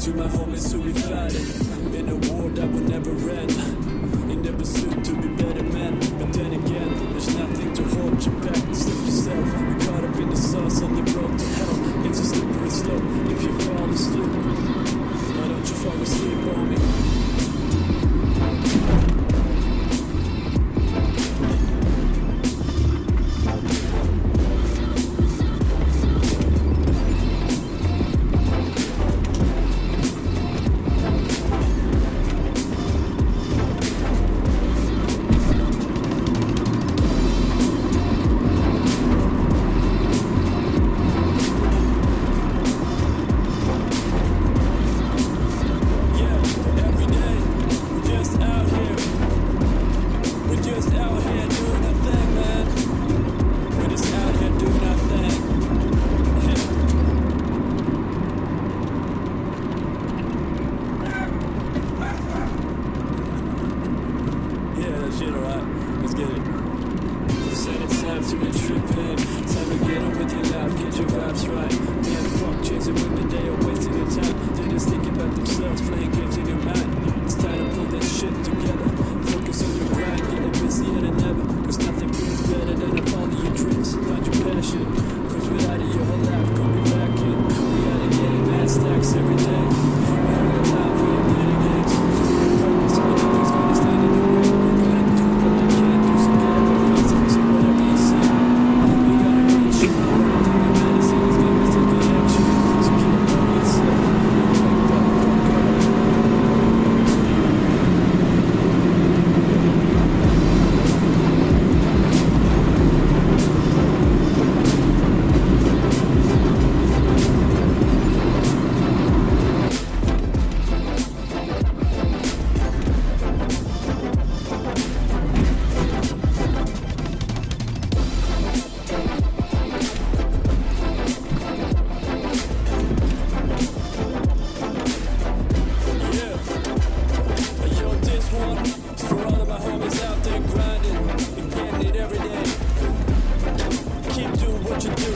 to my homies who we fighting in a war that will never end, in the pursuit to be better men. But then again, there's nothing to hold you back except yourself. You're caught up in the sauce on the road to hell. It's a slippery slope if you fall asleep. Why don't you fall asleep on me? Shit, alright, let's get it. Said it's time to be tripping. Time to get on with your life, get your vibes right. Man, fuck chasing women, they are wasting their time. They're just thinking about themselves, playing games in your mind. It's time to pull this shit together. Focus on your grind, getting busier than ever. Cause nothing feels better than to follow your dreams. Find your passion, cause without it your whole life gon' be lacking. We gotta get it, mad stacks every day. We don't got time for your petty games. Purpose, but nothing's gonna stand in the way. For all of my homies out there grinding and getting it every day. Keep doing what you do.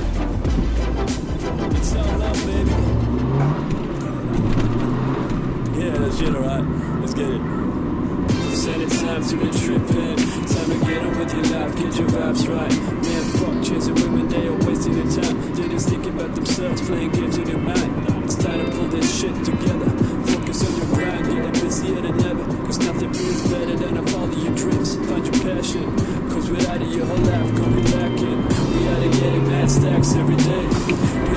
It's all love, baby. Yeah, that shit, alright. Let's get it. Said it's time to be tripping. Time to get on with your life, get your vibes right. Man, fuck chasing women, they are wasting their time. They're just thinking about themselves, playing games in their mind. It's time to pull this shit together. Focus on your grind, getting busier than ever. Cause nothing feels better than to follow your dreams. Find your passion, cause without it your whole life gon' be lacking. We gotta get it, mad stacks every day.